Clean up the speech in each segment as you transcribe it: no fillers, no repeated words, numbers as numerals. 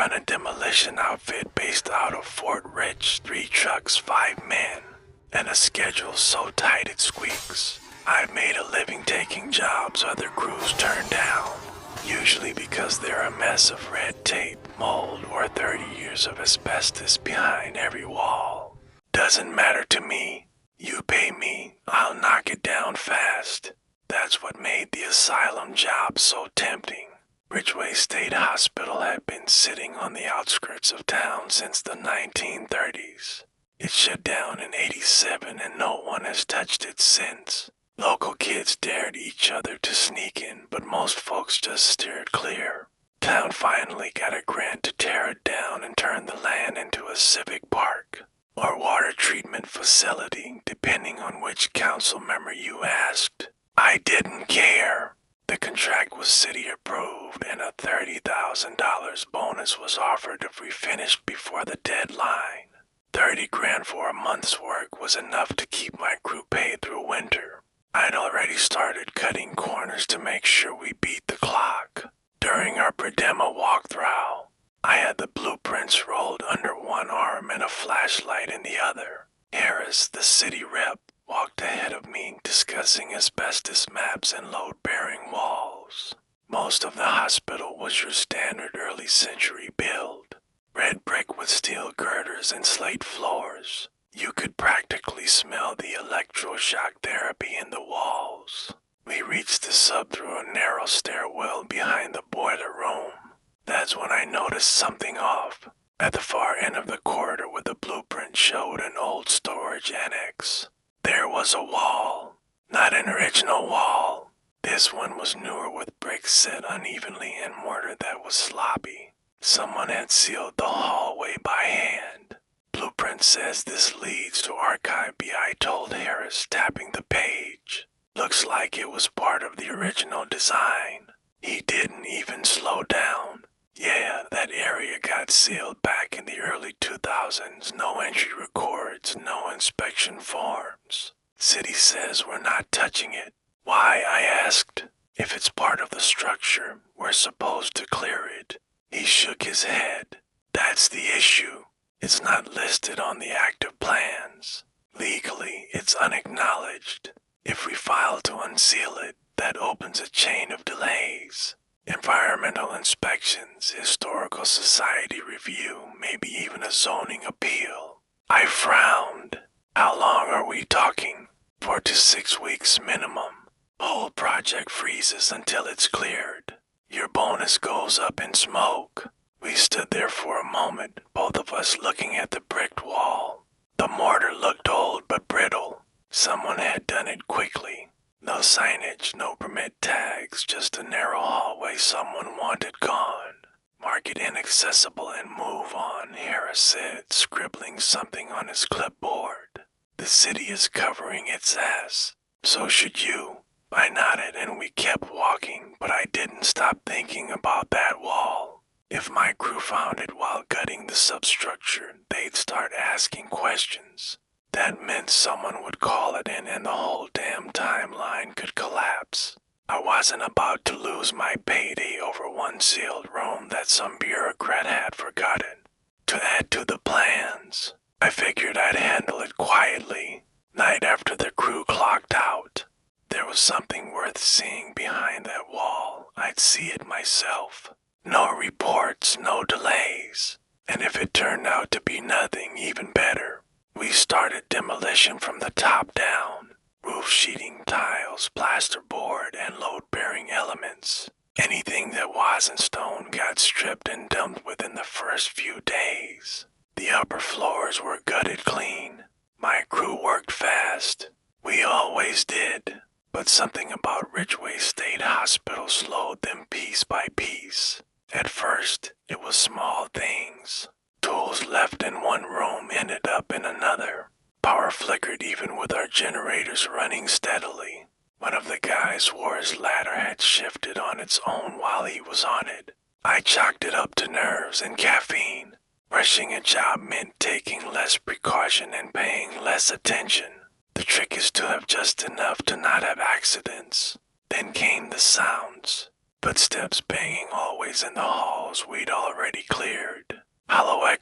run a demolition outfit based out of Fort Rich, 3 trucks, 5 men, and a schedule so tight it squeaks. I've made a living taking jobs other crews turn down, usually because they're a mess of red tape, mold, or 30 years of asbestos behind every wall. Doesn't matter to me. You pay me, I'll knock it down fast. That's what made the asylum job so tempting. Ridgeway State Hospital had been sitting on the outskirts of town since the 1930s. It shut down in '87 and no one has touched it since. Local kids dared each other to sneak in, but most folks just steered clear. Town finally got a grant to tear it down and turn the land into a civic park, or water treatment facility, depending on which council member you asked. I didn't care. The contract was city approved and a $30,000 bonus was offered if we finished before the deadline. 30 grand for a month's work was enough to keep my crew paid through winter. I'd already started cutting corners to make sure we beat the clock. During our pre-demo walkthrough, I had the blueprints rolled under one arm and a flashlight in the other. Harris, the city rep, walked ahead of me discussing asbestos maps and load-bearing walls. Most of the hospital was your standard early century build. Red brick with steel girders and slate floors. You could practically smell the electroshock therapy in the walls. We reached the sub through a narrow stairwell behind the boiler room. That's when I noticed something off. At the far end of the corridor where the blueprint showed an old storage annex, there was a wall. Not an original wall. This one was newer with bricks set unevenly and mortar that was sloppy. Someone had sealed the hallway by hand. Blueprint says this leads to Archive B, I told Harris, tapping the page. Looks like it was part of the original design. He didn't even slow down. Yeah, that area got sealed back in the early 2000s. No entry records, no inspection forms. City says we're not touching it. Why, I asked. If it's part of the structure, we're supposed to clear it. He shook his head. That's the issue. It's not listed on the active plans. Legally, it's unacknowledged. If we file to unseal it, that opens a chain of delays. Environmental inspections, historical society review, maybe even a zoning appeal. I frowned. How long are we talking? 4 to 6 weeks minimum. Whole project freezes until it's cleared. Your bonus goes up in smoke. We stood there for a moment, both of us looking at the bricked wall. The mortar looked old but brittle. Someone had done it quickly. No signage, no permit tags, just a narrow hallway someone wanted gone. Mark it inaccessible and move on, Harris said, scribbling something on his clipboard. The city is covering its ass. So should you. I nodded and we kept walking, but I didn't stop thinking about that wall. If my crew found it while gutting the substructure, they'd start asking questions. That meant someone would call it in and the whole damn timeline could collapse. I wasn't about to lose my payday over one sealed room that some bureaucrat had forgotten. To add to the plans, I figured I'd handle it quietly. Night after the crew clocked out, there was something worth seeing behind that wall. I'd see it myself. No reports, no delays. And if it turned out to be nothing, even better. We started demolition from the top down. Roof sheeting, tiles, plasterboard, and load-bearing elements. Anything that wasn't stone got stripped and dumped within the first few days. The upper floors were gutted clean. My crew worked fast. We always did. But something about Ridgeway State Hospital slowed them piece by piece. At first, it was small things. Tools left in one room ended up in another. Power flickered even with our generators running steadily. One of the guys swore his ladder had shifted on its own while he was on it. I chalked it up to nerves and caffeine. Rushing a job meant taking less precaution and paying less attention. The trick is to have just enough to not have accidents. Then came the sounds. Footsteps banging always in the halls we'd already cleared.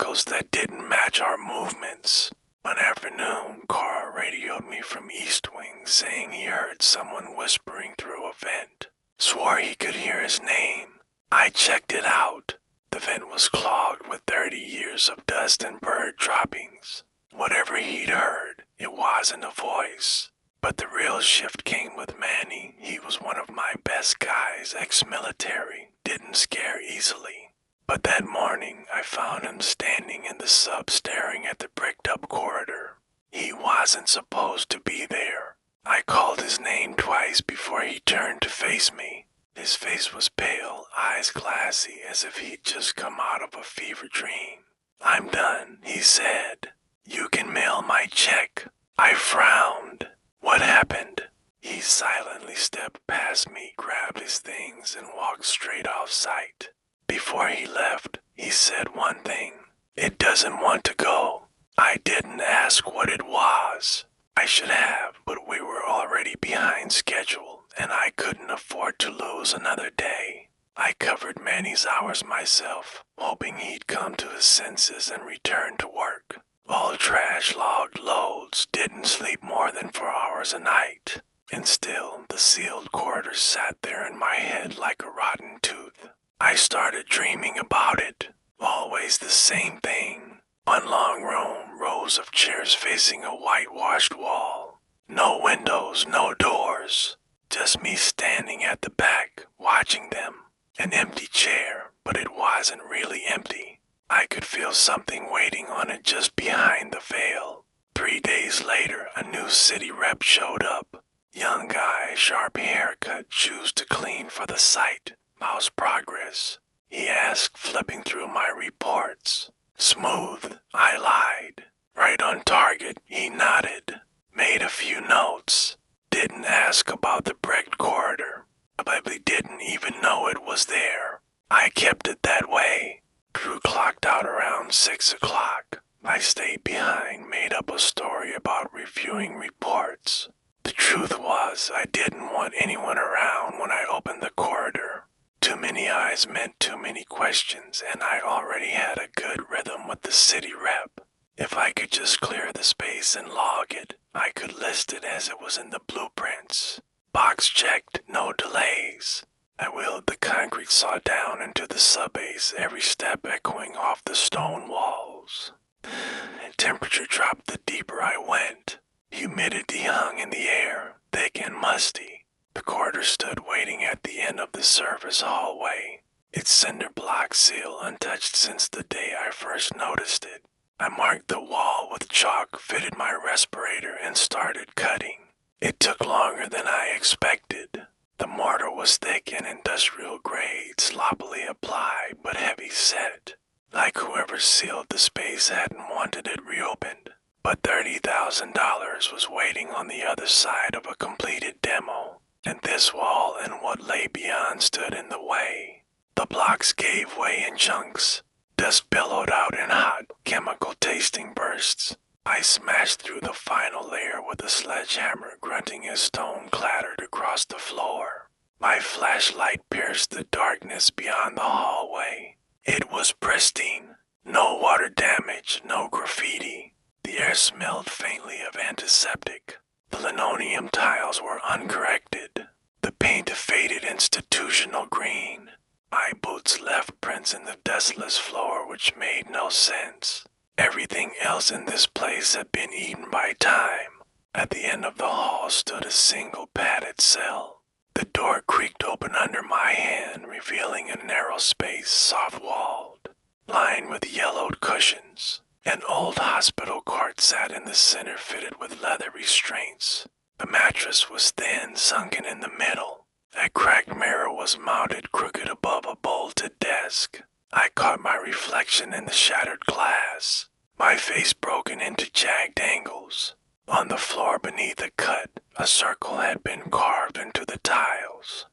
details that didn't match our movements. One afternoon, Carl radioed me from East Wing saying he heard someone whispering through a vent. Swore he could hear his name. I checked it out. The vent was clogged with 30 years of dust and bird droppings. Whatever he'd heard, it wasn't a voice. But the real shift came with Manny. He was one of my best guys, ex-military, didn't scare easily. But that morning, I found him standing in the sub staring at the bricked-up corridor. He wasn't supposed to be there. I called his name twice before he turned to face me. His face was pale, eyes glassy, as if he'd just come out of a fever dream. "I'm done," he said. "You can mail my check." I frowned. "What happened?" He silently stepped past me, grabbed his things, and walked straight off sight. Before he left, he said one thing. "It doesn't want to go." I didn't ask what it was. I should have, but we were already behind schedule, and I couldn't afford to lose another day. I covered Manny's hours myself, hoping he'd come to his senses and return to work. All trash logged loads, didn't sleep more than 4 hours a night. And still, the sealed quarters sat there in my head like a rotten tooth. I started dreaming about it. Always the same thing. One long room, rows of chairs facing a whitewashed wall. No windows, no doors. Just me standing at the back, watching them. An empty chair, but it wasn't really empty. I could feel something waiting on it just behind the veil. 3 days later, a new city rep showed up. Young guy, sharp haircut, shoes to clean for the site. How's progress? He asked, flipping through my reports. Smooth, I lied. Right on target, he nodded. Made a few notes. Didn't ask about the bricked corridor. Probably didn't even know it was there. I kept it that way. Crew clocked out around 6 o'clock. I stayed behind, made up a story about reviewing reports. The truth was, I didn't want anyone around when I opened the corridor. Too many eyes meant too many questions, and I already had a good rhythm with the city rep. If I could just clear the space and log it, I could list it as it was in the blueprints. Box checked, no delays. I wheeled the concrete saw down into the subbase, every step echoing off the stone walls. Temperature dropped the deeper I went. Humidity hung in the air, thick and musty. The corridor stood waiting at the end of the service hallway, its cinder block seal untouched since the day I first noticed it. I marked the wall with chalk, fitted my respirator, and started cutting. It took longer than I expected. The mortar was thick and industrial grade, sloppily applied but heavy set, like whoever sealed the space hadn't wanted it reopened. But $30,000 was waiting on the other side of a completed demo, and this wall and what lay beyond stood in the way. The blocks gave way in chunks. Dust billowed out in hot, chemical-tasting bursts. I smashed through the final layer with a sledgehammer, grunting as stone clattered across the floor. My flashlight pierced the darkness beyond the hallway. It was pristine. No water damage, no graffiti. The air smelled faintly of antiseptic. The linoleum tiles were uncorrected. The paint a faded institutional green. My boots left prints in the dustless floor which made no sense. Everything else in this place had been eaten by time. At the end of the hall stood a single padded cell. The door creaked open under my hand, revealing a narrow space, soft-walled, lined with yellowed cushions. An old hospital cot sat in the center, fitted with leather restraints. The mattress was thin, sunken in the middle. A cracked mirror was mounted crooked above a bolted desk. I caught my reflection in the shattered glass, my face broken into jagged angles. On the floor beneath a cut, a circle had been carved into the tiles.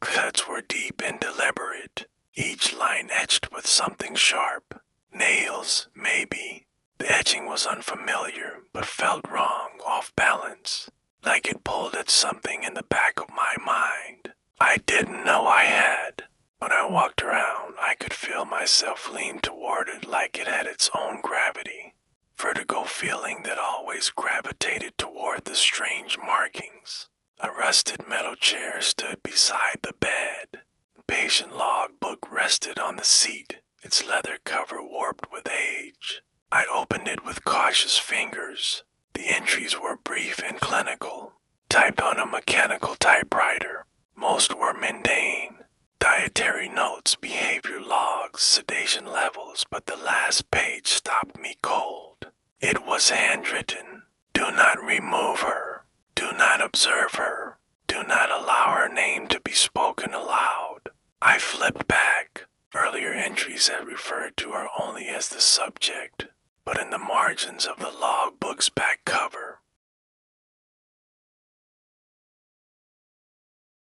Cuts were deep and deliberate, each line etched with something sharp. Nails, maybe. The etching was unfamiliar, but felt wrong, off balance, like it pulled at something in the back of my mind I didn't know I had. When I walked around, I could feel myself lean toward it like it had its own gravity. Vertigo feeling that always gravitated toward the strange markings. A rusted metal chair stood beside the bed. The patient log book rested on the seat, its leather cover warped with age. I opened it with cautious fingers. The entries were brief and clinical, typed on a mechanical typewriter. Most were mundane. Dietary notes, behavior logs, sedation levels, but the last page stopped me cold. It was handwritten. Do not remove her. Do not observe her. Do not allow her name to be spoken aloud. I flipped back. Earlier entries had referred to her only as the subject, but in the margins of the logbook's back cover,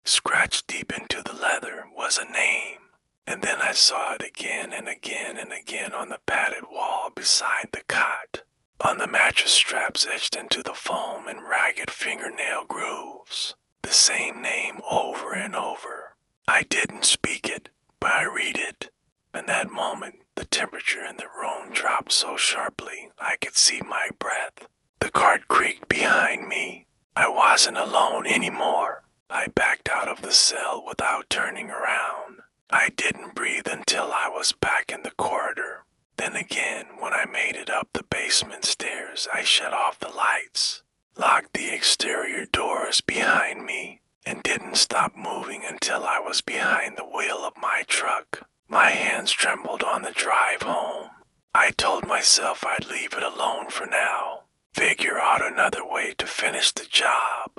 scratched deep into the leather, was a name. And then I saw it again and again and again on the padded wall beside the cot, on the mattress straps etched into the foam in ragged fingernail grooves. The same name over and over. I didn't speak it, but I read it. In that moment, the temperature in the room dropped so sharply I could see my breath. The cart creaked behind me. I wasn't alone anymore. I backed out of the cell without turning around. I didn't breathe until I was back in the corridor. Then again, when I made it up the basement stairs, I shut off the lights, locked the exterior doors behind me, and didn't stop moving until I was behind the wheel of my truck. My hands trembled on the drive home. I told myself I'd leave it alone for now, figure out another way to finish the job.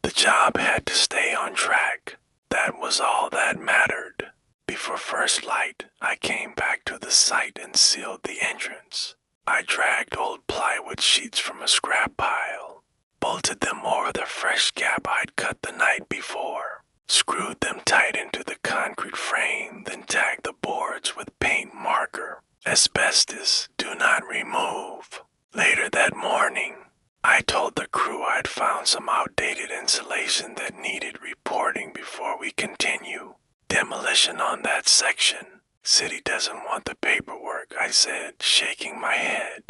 The job had to stay on track. That was all that mattered. Before first light, I came back to the site and sealed the entrance. I dragged old plywood sheets from a scrap pile, bolted them over the fresh gap I'd cut the night before, screwed them tight into the concrete frame, then tagged the boards with paint marker. Asbestos, do not remove. Later that morning, I told the crew I'd found some outdated insulation that needed reporting before we continue. Demolition on that section. City doesn't want the paperwork, I said, shaking my head.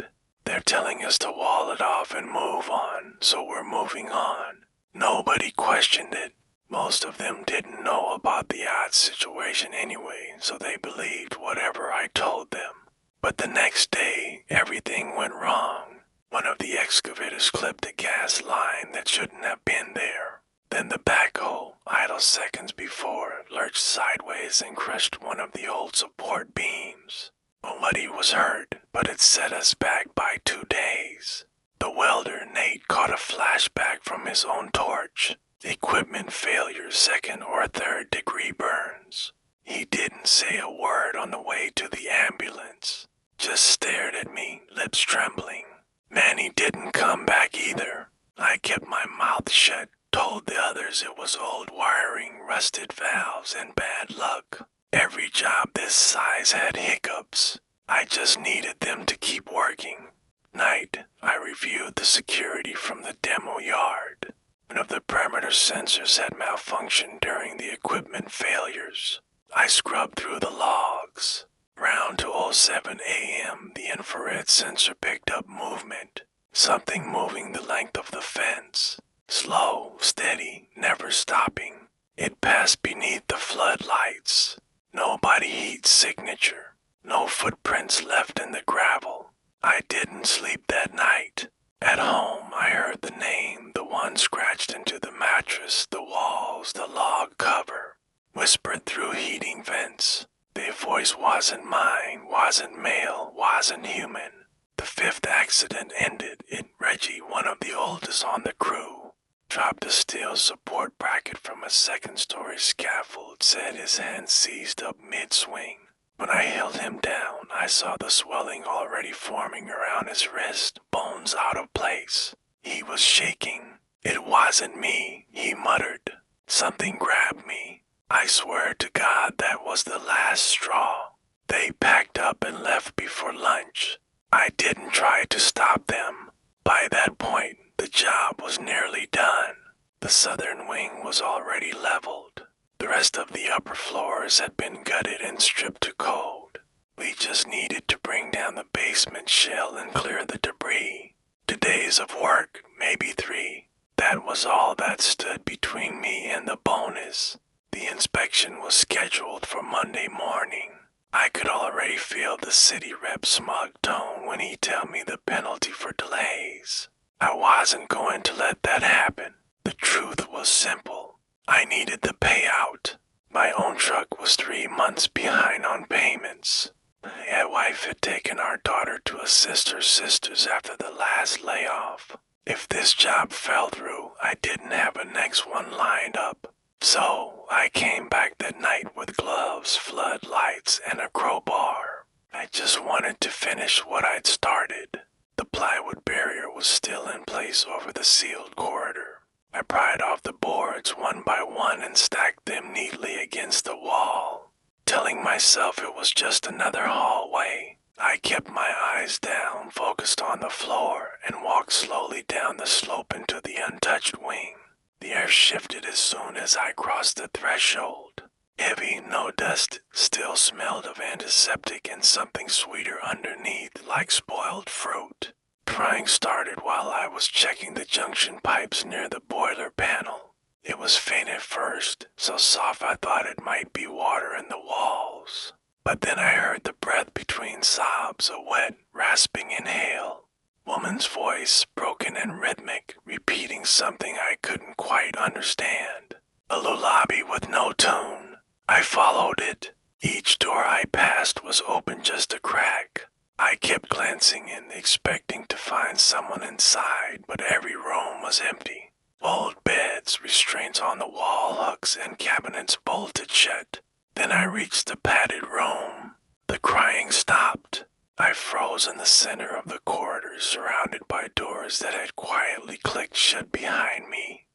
They're telling us to wall it off and move on, so we're moving on. Nobody questioned it. Most of them didn't know about the odd situation anyway, so they believed whatever I told them. But the next day, everything went wrong. One of the excavators clipped a gas line that shouldn't have been there. Then the backhoe, idle seconds before, lurched sideways and crushed one of the old support beams. Nobody was hurt, but it set us back by 2 days. The welder, Nate, caught a flashback from his own torch. Equipment failure, 2nd or 3rd degree burns. He didn't say a word on the way to the ambulance. Just stared at me, lips trembling. Manny didn't come back either. I kept my mouth shut, told the others it was old wiring, rusted valves, and bad luck. Every job this size had hiccups. I just needed them to keep working. Night, I reviewed the security from the demo yard. One of the perimeter sensors had malfunctioned during the equipment failures. I scrubbed through the logs. Round 2:07 a.m., the infrared sensor picked up movement. Something moving the length of the fence. Slow, steady, never stopping. It passed beneath the floodlights. No body heat signature. No footprints left in the gravel. I didn't sleep that night. At home, I heard the name, the one scratched into the mattress, the walls, the log cover, whispered through heating vents. The voice wasn't mine, wasn't male, wasn't human. The 5th accident ended. Reggie, one of the oldest on the crew, dropped a steel support bracket from a 2nd-story scaffold, said his hand seized up mid-swing. When I held him down, I saw the swelling already forming around his wrist, bones out of place. He was shaking. It wasn't me, he muttered. Something grabbed me. I swear to God that was the last straw. They packed up and left before lunch. I didn't try to stop them. By that point, the job was nearly done. The southern wing was already leveled. The rest of the upper floors had been gutted and stripped to code. We just needed to bring down the basement shell and clear the debris. 2 days of work, maybe 3. That was all that stood between me and the bonus. The inspection was scheduled for Monday morning. I could already feel the city rep's smug tone when he told me the penalty for delays. I wasn't going to let that happen. The truth was simple. I needed the payout. My own truck was 3 months behind on payments. My wife had taken our daughter to assist her sisters after the last layoff. If this job fell through, I didn't have a next one lined up. So I came back that night with gloves, floodlights, and a crowbar. I just wanted to finish what I'd started. The plywood barrier was still in place over the sealed corridor. I pried off the boards one by one and stacked them neatly against the wall. Telling myself it was just another hallway, I kept my eyes down, focused on the floor, and walked slowly down the slope into the untouched wing. The air shifted as soon as I crossed the threshold. Heavy, no dust, still smelled of antiseptic and something sweeter underneath, like spoiled fruit. Prying started while I was checking the junction pipes near the boiler panel. It was faint at first, so soft I thought it might be water in the walls. But then I heard the breath between sobs, a wet, rasping inhale. Woman's voice, broken and rhythmic, repeating something I couldn't quite understand. A lullaby with no tune. I followed it. Each door I passed was open just a crack. I kept glancing in, expecting to find someone inside, but every room was empty. Old beds, restraints on the wall hooks, and cabinets bolted shut. Then I reached the padded room. The crying stopped. I froze in the center of the corridor, surrounded by doors that had quietly clicked shut behind me.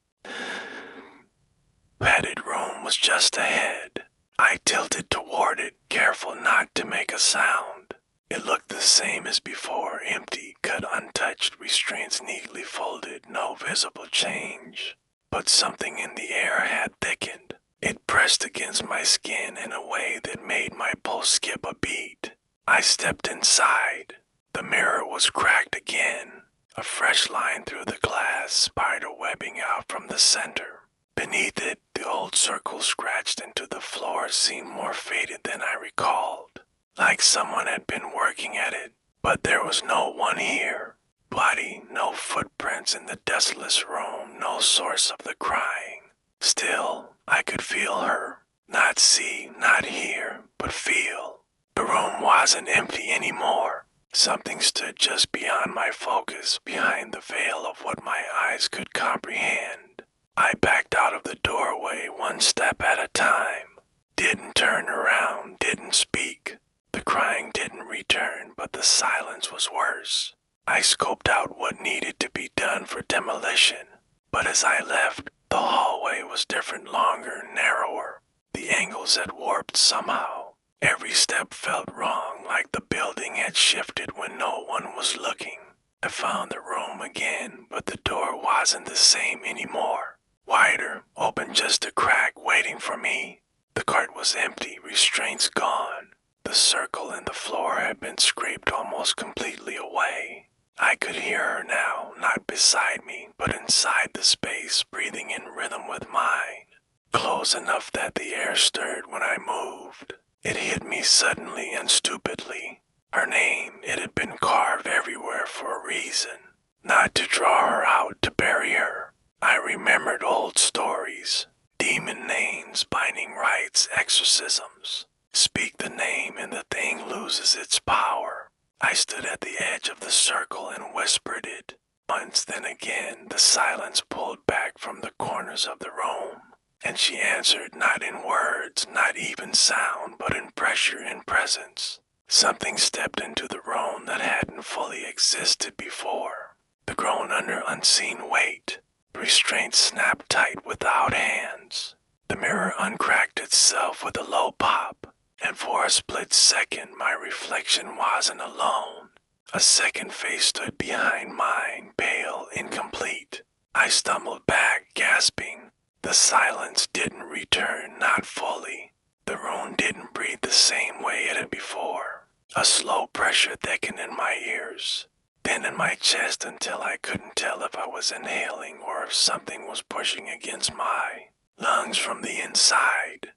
Padded room was just ahead. I tilted toward it, careful not to make a sound. It looked the same as before, empty, cut untouched, restraints neatly folded, no visible change. But something in the air had thickened. It pressed against my skin in a way that made my pulse skip a beat. I stepped inside. The mirror was cracked again. A fresh line through the glass, spider webbing out from the center. Beneath it, the old circle scratched into the floor seemed more faded than I recalled, like someone had been working at it. But there was no one here. Bloody, no footprints in the dustless room, no source of the crying. Still, I could feel her. Not see, not hear, but feel. The room wasn't empty anymore. Something stood just beyond my focus, behind the veil of what my eyes could comprehend. I backed out of the doorway one step at a time. Didn't turn around, didn't speak. The crying didn't return, but the silence was worse. I scoped out what needed to be done for demolition. But as I left, the hallway was different, longer, narrower. The angles had warped somehow. Every step felt wrong, like the building had shifted when no one was looking. I found the room again, but the door wasn't the same anymore. Wider, open just a crack, waiting for me. The cart was empty, restraints gone. The circle in the floor had been scraped almost completely away. I could hear her now, not beside me, but inside the space, breathing in rhythm with mine. Close enough that the air stirred when I moved. It hit me suddenly and stupidly. Her name, it had been carved everywhere for a reason. Not to draw her out, to bury her. I remembered old stories. Demon names, binding rites, exorcisms. Speak the name and the thing loses its power. I stood at the edge of the circle and whispered it. Once, then again, the silence pulled back from the corners of the room. And she answered, not in words, not even sound, but in pressure and presence. Something stepped into the room that hadn't fully existed before. The groan under unseen weight. Restraint snapped tight without hands. The mirror uncracked itself with a low pop. And for a split second, my reflection wasn't alone. A second face stood behind mine, pale, incomplete. I stumbled back, gasping. The silence didn't return, not fully. The room didn't breathe the same way it had before. A slow pressure thickened in my ears, then in my chest until I couldn't tell if I was inhaling or if something was pushing against my lungs from the inside.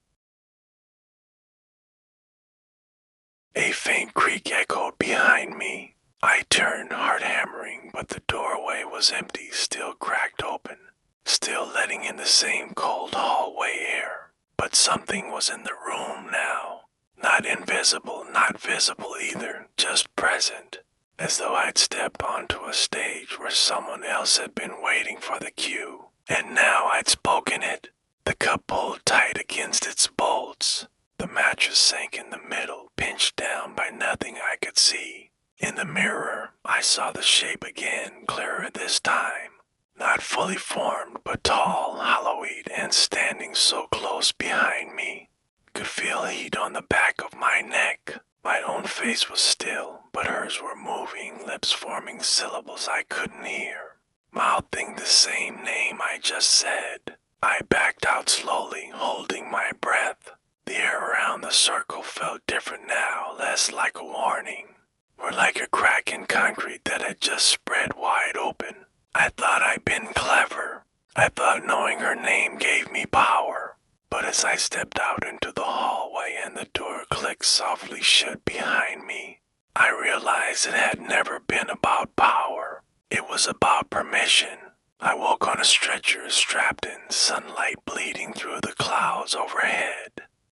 A faint creak echoed behind me. I turned, heart hammering, but the doorway was empty, still cracked open, still letting in the same cold hallway air. But something was in the room now. Not invisible, not visible either, just present, as though I'd stepped onto a stage where someone else had been waiting for the cue, and now I'd spoken it. The cup pulled tight against its bolts. The mattress sank in the middle, pinched down by nothing I could see. In the mirror, I saw the shape again, clearer this time. Not fully formed, but tall, hollow-eyed, and standing so close behind me. Could feel heat on the back of my neck. My own face was still, but hers were moving, lips forming syllables I couldn't hear, mouthing the same name I just said. I backed out slowly, holding my breath. The air around the circle felt different now, less like a warning, more like a crack in concrete that had just spread wide open. I thought I'd been clever. I thought knowing her name gave me power. But as I stepped out into the hallway and the door clicked softly shut behind me, I realized it had never been about power. It was about permission. I woke on a stretcher, strapped in, sunlight bleeding through the clouds overhead.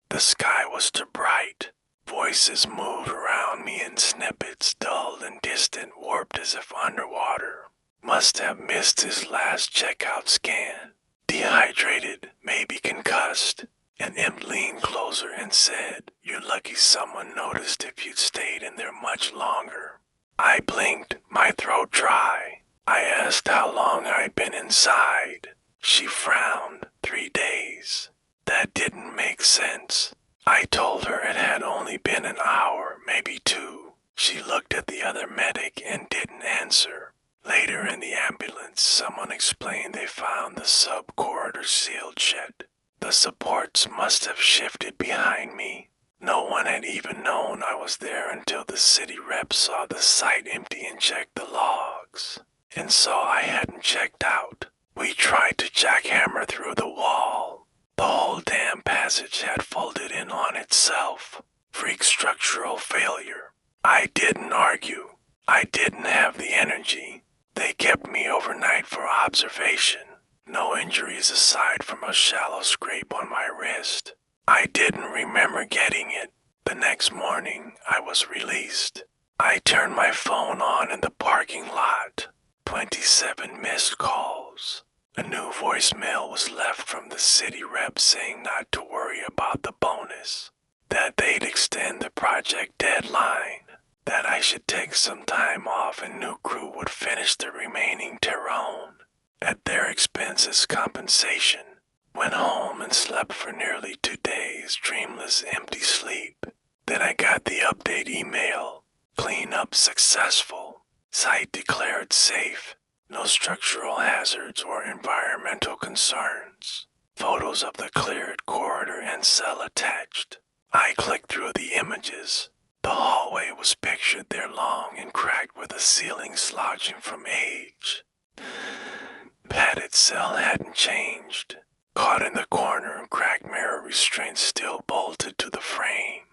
The sky was too bright. Voices moved around me in snippets, dull and distant, warped as if underwater. Must have missed his last checkout scan. Dehydrated, maybe concussed. An imp leaned closer and said, "You're lucky someone noticed if you'd stayed in there much longer." I blinked, my throat dry. I asked how long I'd been inside. She frowned. 3 days. That didn't make sense. I told her it had only been an hour, maybe 2. She looked at the other medic and didn't answer. Later in the ambulance, someone explained they found the sub-corridor sealed shut. The supports must have shifted behind me. No one had even known I was there until the city rep saw the site empty and checked the logs, and saw I hadn't checked out. We tried to jackhammer through the wall. The whole damn passage had folded in on itself. Freak structural failure. I didn't argue. I didn't have the energy. They kept me overnight for observation. No injuries aside from a shallow scrape on my wrist. I didn't remember getting it. The next morning, I was released. I turned my phone on in the parking lot. 27 missed calls. A new voicemail was left from the city rep saying not to worry about the bonus, that they'd extend the project deadline, that I should take some time off and new crew would finish the remaining Tyrone at their expense as compensation. Went home and slept for nearly 2 days, dreamless, empty sleep. Then I got the update email. Cleanup successful. Site declared safe. No structural hazards or environmental concerns. Photos of the cleared corridor and cell attached. I clicked through the images. The hallway was pictured there, long and cracked with the ceiling slouching from age. Padded cell hadn't changed. Caught in the corner, cracked mirror restraints still bolted to the frame.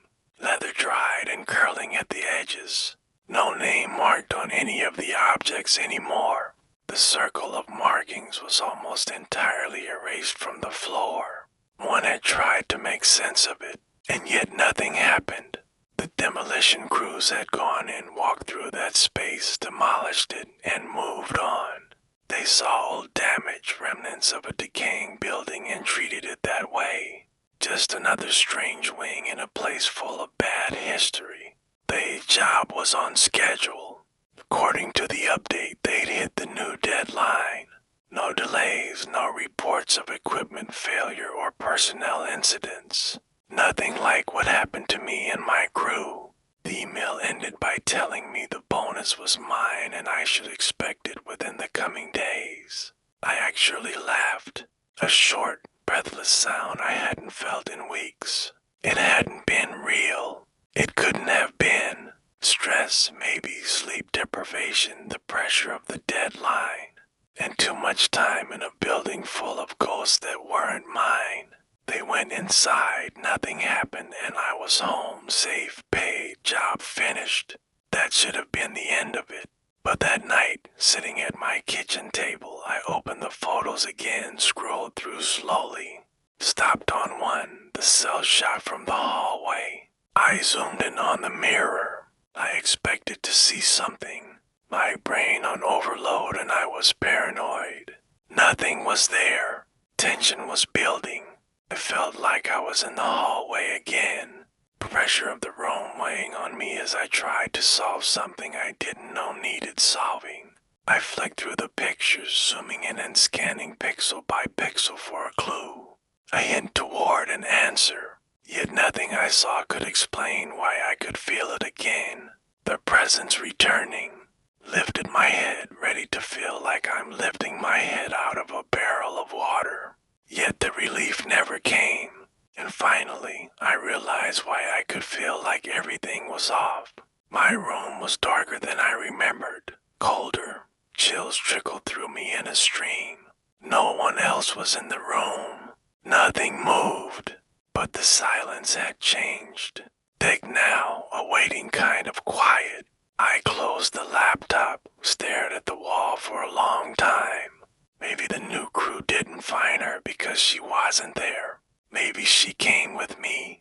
Leather dried and curling at the edges. No name marked on any of the objects anymore. The circle of markings was almost entirely erased from the floor. One had tried to make sense of it, and yet nothing happened. The demolition crews had gone in, walked through that space, demolished it, and moved on. They saw old damage, remnants of a decaying building, and treated it that way. Just another strange wing in a place full of bad history. The job was on schedule. According to the update, they'd hit the new deadline. No delays, no reports of equipment failure or personnel incidents. Nothing like what happened to me and my crew. The email ended by telling me the bonus was mine and I should expect it within the coming days. I actually laughed. A short, breathless sound I hadn't felt in weeks. It hadn't been real. It couldn't have been. Stress, maybe sleep deprivation, the pressure of the deadline, and too much time in a building full of ghosts that weren't mine. They went inside, nothing happened, and I was home, safe, paid, job finished. That should have been the end of it. But that night, sitting at my kitchen table, I opened the photos again, scrolled through slowly. Stopped on one, the cell shot from the hallway. I zoomed in on the mirror. I expected to see something. My brain on overload and I was paranoid. Nothing was there. Tension was building. I felt like I was in the hallway again. Pressure of the room weighing on me as I tried to solve something I didn't know needed solving. I flicked through the pictures, zooming in and scanning pixel by pixel for a clue. A hint toward an answer. Yet nothing I saw could explain why I could feel it again. The presence returning. Lifted my head, ready to feel like I'm lifting my head out of a barrel of water. Yet the relief never came. And finally, I realized why I could feel like everything was off. My room was darker than I remembered. Colder. Chills trickled through me in a stream. No one else was in the room. Nothing moved. But the silence had changed. Thick now, a waiting kind of quiet. I closed the laptop, stared at the wall for a long time. Maybe the new crew didn't find her because she wasn't there. Maybe she came with me.